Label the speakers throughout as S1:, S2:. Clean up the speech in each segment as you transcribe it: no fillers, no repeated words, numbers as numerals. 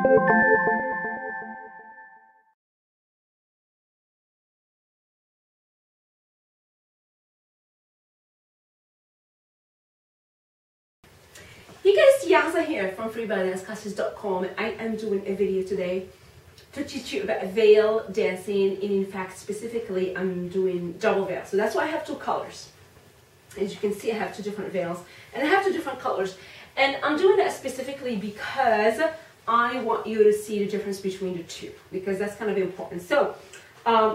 S1: Hey guys, Yaza here from freeballetdanceclasses.com. I am doing a video today to teach you about veil dancing, and in fact specifically I'm doing double veil. So that's why I have two colors. As you can see, I have two different veils and I have two different colors, and I'm doing that specifically because I want you to see the difference between the two, because that's kind of important. So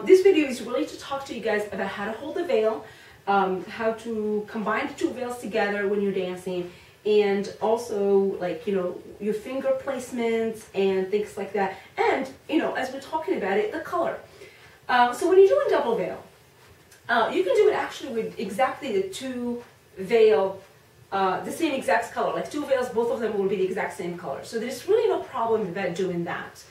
S1: this video is really to talk to you guys about how to hold the veil, how to combine the two veils together when you're dancing, and also, like, you know, your finger placements and things like that. And, you know, as we're talking about it, the color. So when you're doing double veil, you can do it actually with exactly the two veil, the same exact color. Like two veils, both of them will be the exact same color. So there's really no problem about doing that.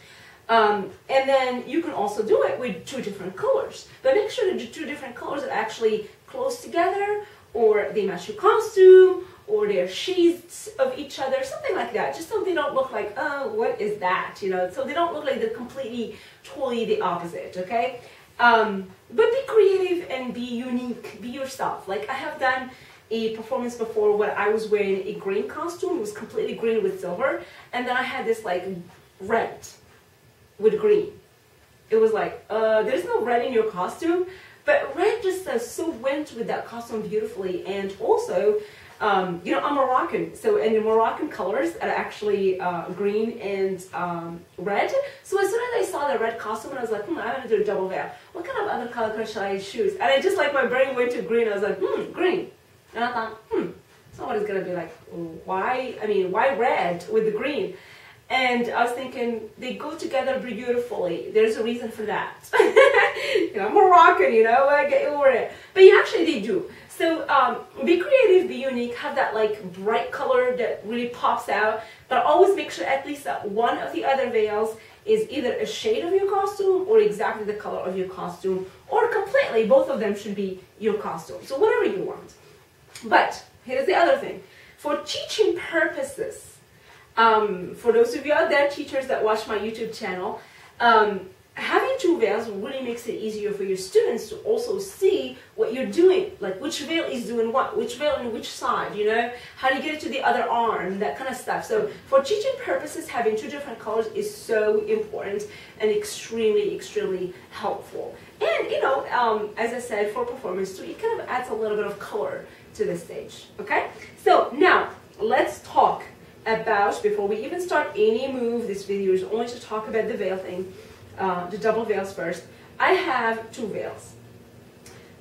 S1: And then you can also do it with two different colors. But make sure that the two different colors are actually close together, or they match your costume, or they're shades of each other, something like that. Just so they don't look like, oh, what is that? You know, so they don't look like they're completely, totally the opposite, okay? But be creative and be unique, be yourself. Like I have done a performance before where I was wearing a green costume. It was completely green with silver. And then I had this like red with green. It was like, there's no red in your costume, but red just so went with that costume beautifully. And also, you know, I'm Moroccan, so and the Moroccan colors are actually green and red. So as soon as I saw the red costume, I was like, I'm gonna do a double veil. What kind of other color should I choose? And I just, like, my brain went to green. I was like, green. And I thought, somebody's gonna be like, why? I mean, why red with the green? And I was thinking, they go together beautifully. There's a reason for that. You know, I'm Moroccan, you know, I get over it. But yeah, actually they do. So be creative, be unique, have that like bright color that really pops out, but always make sure at least that one of the other veils is either a shade of your costume or exactly the color of your costume, or completely, both of them should be your costume. So whatever you want. But here's the other thing. For teaching purposes, for those of you out there, teachers that watch my YouTube channel, having two veils really makes it easier for your students to also see what you're doing, like which veil is doing what, which veil on which side, you know, how do you get it to the other arm, that kind of stuff. So for teaching purposes, having two different colors is so important and extremely, extremely helpful. And, you know, as I said, for performance too, it kind of adds a little bit of color to the stage, okay? So now, let's talk about, before we even start any move, this video is only to talk about the veil thing, the double veils first. I have two veils.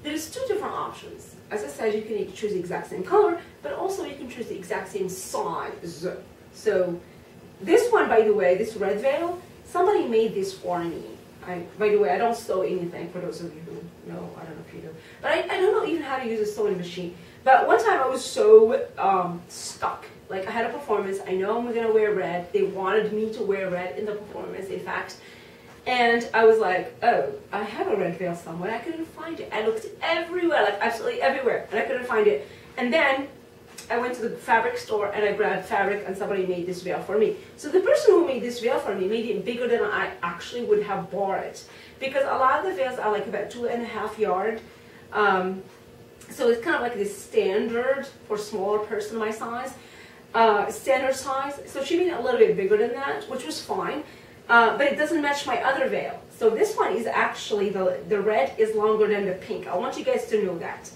S1: There's two different options. As I said, you can choose the exact same color, but also you can choose the exact same size. So this one, by the way, this red veil, somebody made this for me. By the way, I don't sew anything, for those of you who know. I don't know if you do. But I don't know even how to use a sewing machine. But one time I was so stuck. Like I had a performance, I know I'm gonna wear red. They wanted me to wear red in the performance, in fact. And I was like, oh, I have a red veil somewhere. I couldn't find it. I looked everywhere, like absolutely everywhere, and I couldn't find it. And then I went to the fabric store and I grabbed fabric, and somebody made this veil for me. So the person who made this veil for me made it bigger than I actually would have bought it, because a lot of the veils are like about 2.5 yards. So it's kind of like this standard for smaller person my size, standard size. So she made it a little bit bigger than that, which was fine. But it doesn't match my other veil. So this one is actually, the red is longer than the pink. I want you guys to know that.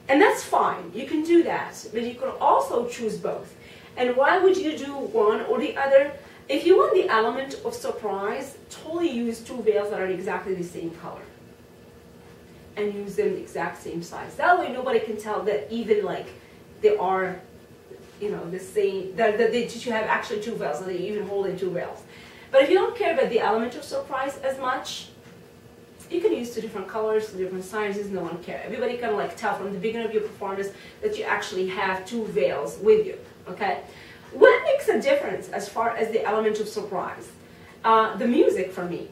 S1: And that's fine. You can do that. But you can also choose both. And why would you do one or the other? If you want the element of surprise, totally use two veils that are exactly the same color. And use them the exact same size. That way nobody can tell that even like they are, you know, the same, that you have actually two veils, that they even hold in two veils. But if you don't care about the element of surprise as much, you can use two different colors, two different sizes, no one cares. Everybody can like tell from the beginning of your performance that you actually have two veils with you, okay? What makes a difference as far as the element of surprise? The music for me.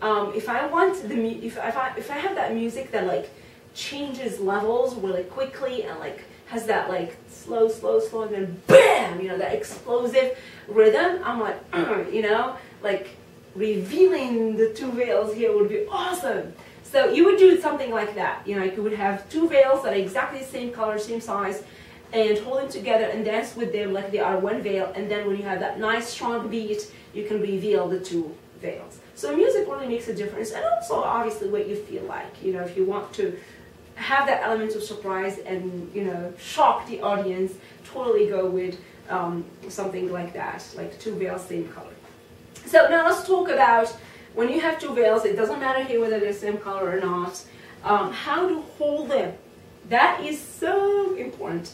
S1: If I want if I have that music that like changes levels really quickly and like has that like slow, slow, slow, and then bam, you know, that explosive rhythm. I'm like, you know, like revealing the two veils here would be awesome. So you would do something like that. You know, you would have two veils that are exactly the same color, same size, and hold them together and dance with them like they are one veil. And then when you have that nice strong beat, you can reveal the two veils. So music really makes a difference, and also obviously what you feel like. You know, if you want to have that element of surprise and, you know, shock the audience, totally go with something like that, like two veils, same color. So now let's talk about when you have two veils, it doesn't matter here whether they're the same color or not, how to hold them. That is so important.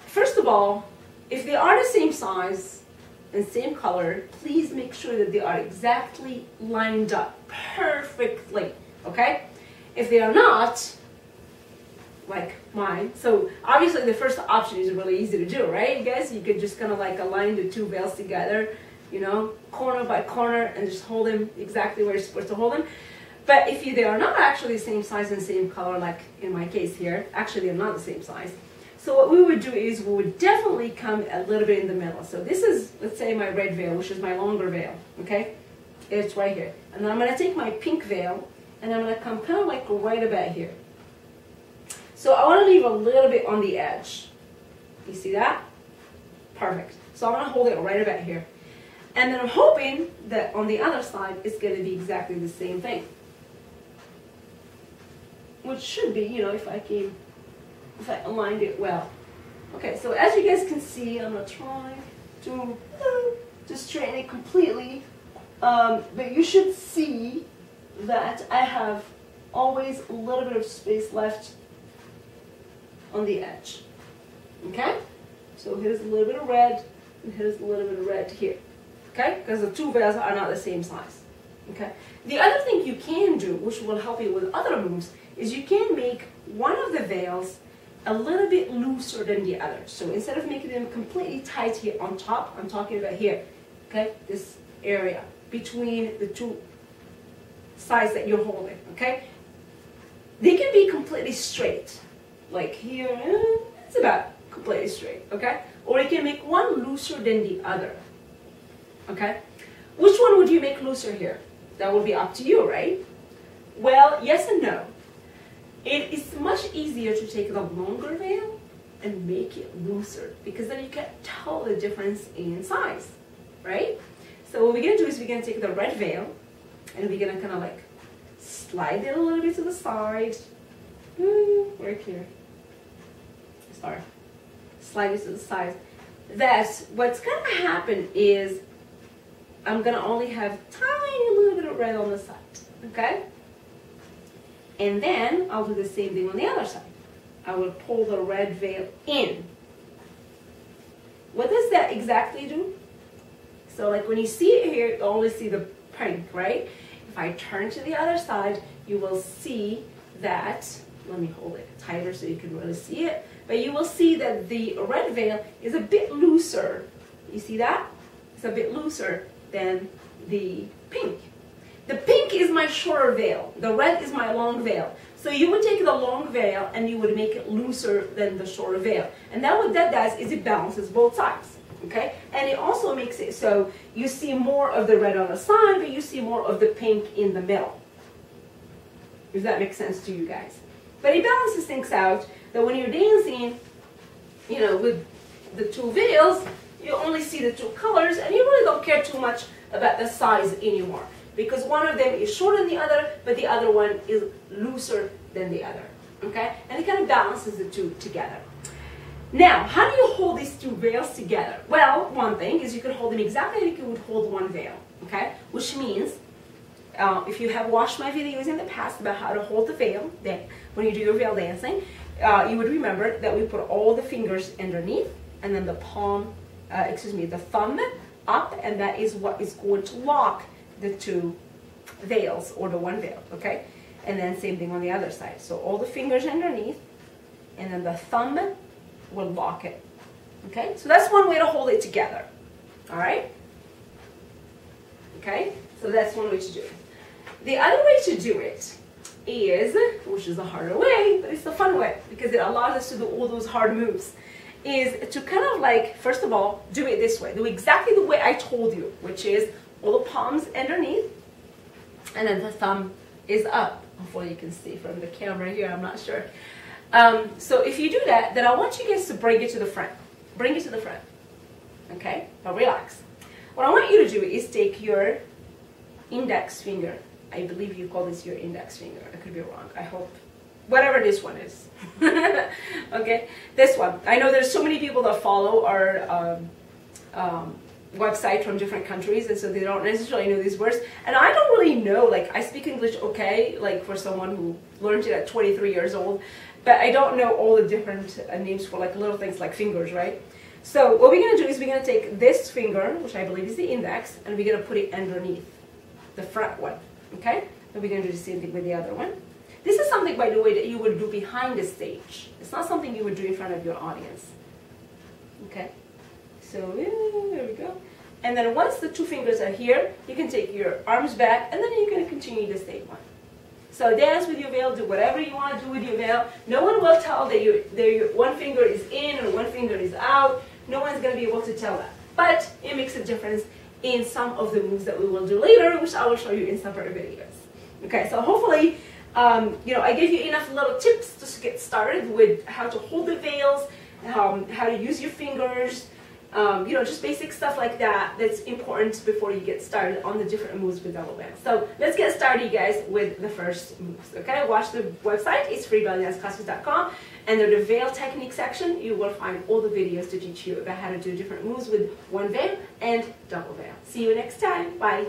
S1: First of all, if they are the same size and same color, please make sure that they are exactly lined up perfectly, okay? If they are not, like mine, so obviously the first option is really easy to do, right, you guys? You could just kind of like align the two veils together, you know, corner by corner, and just hold them exactly where you're supposed to hold them. But if they are not actually the same size and same color, like in my case here, actually they're not the same size. So what we would do is we would definitely come a little bit in the middle. So this is, let's say, my red veil, which is my longer veil, okay? It's right here. And then I'm going to take my pink veil, and I'm going to come kind of like right about here. So I want to leave a little bit on the edge. You see that? Perfect. So I'm going to hold it right about here. And then I'm hoping that on the other side, it's going to be exactly the same thing. Which should be, you know, if I aligned it well. Okay, so as you guys can see, I'm going to try to straighten it completely. But you should see that I have always a little bit of space left on the edge. Okay? So here's a little bit of red, and here's a little bit of red here. Okay? Because the two veils are not the same size. Okay? The other thing you can do, which will help you with other moves, is you can make one of the veils a little bit looser than the other. So instead of making them completely tight here on top, I'm talking about here. Okay? This area between the two sides that you're holding. Okay? They can be completely straight. Like here, it's about completely straight. Okay? Or you can make one looser than the other. Okay? Which one would you make looser here? That would be up to you, right? Well, yes and no. It is much easier to take the longer veil and make it looser, because then you can tell the difference in size, right? So what we're going to do is we're going to take the red veil and we're going to kind of like slide it a little bit to the side. Right here. Sorry. Slide it to the side. That's what's going to happen is I'm going to only have tiny little bit of red on the side, okay? And then I'll do the same thing on the other side. I will pull the red veil in. What does that exactly do? So like when you see it here, you only see the pink, right? If I turn to the other side, you will see that, let me hold it tighter so you can really see it, but you will see that the red veil is a bit looser. You see that? It's a bit looser than the pink. The pink is my shorter veil. The red is my long veil. So you would take the long veil and you would make it looser than the shorter veil. And then what that does is it balances both sides. Okay? And it also makes it so you see more of the red on the side, but you see more of the pink in the middle. If that makes sense to you guys. But it balances things out that when you're dancing, you know, with the two veils, you only see the two colors and you really don't care too much about the size anymore. Because one of them is shorter than the other, but the other one is looser than the other. Okay? And it kind of balances the two together. Now, how do you hold these two veils together? Well, one thing is you can hold them exactly like you would hold one veil. Okay? Which means, if you have watched my videos in the past about how to hold the veil, then when you do your veil dancing, you would remember that we put all the fingers underneath, and then the the thumb up, and that is what is going to lock the two veils, or the one veil, okay? And then same thing on the other side. So all the fingers underneath, and then the thumb will lock it, okay? So that's one way to hold it together, all right? Okay, so that's one way to do it. The other way to do it is, which is a harder way, but it's the fun way because it allows us to do all those hard moves, is to kind of like, first of all, do it this way. Do exactly the way I told you, which is all the palms underneath, and then the thumb is up. Hopefully you can see from the camera here, I'm not sure. So if you do that, then I want you guys to bring it to the front. Bring it to the front, okay? Now relax. What I want you to do is take your index finger. I believe you call this your index finger. I could be wrong, I hope. Whatever this one is. Okay, this one. I know there's so many people that follow our website from different countries, and so they don't necessarily know these words. And I don't really know, like, I speak English okay, like for someone who learned it at 23 years old, but I don't know all the different names for like little things like fingers, right? So what we're going to do is we're going to take this finger, which I believe is the index, and we're going to put it underneath the front one, okay? And we're going to do the same thing with the other one. This is something, by the way, that you would do behind the stage. It's not something you would do in front of your audience, okay? So there we go. And then once the two fingers are here, you can take your arms back, and then you're going to continue the same one. So dance with your veil, do whatever you want to do with your veil. No one will tell that your one finger is in and one finger is out. No one's going to be able to tell that. But it makes a difference in some of the moves that we will do later, which I will show you in separate videos. Okay, so hopefully, you know, I gave you enough little tips just to get started with how to hold the veils, how to use your fingers, you know, just basic stuff like that that's important before you get started on the different moves with double veil. So let's get started, you guys, with the first moves, okay? Watch the website, it's freebellydanceclasses.com, and in the veil technique section, you will find all the videos to teach you about how to do different moves with one veil and double veil. See you next time, bye.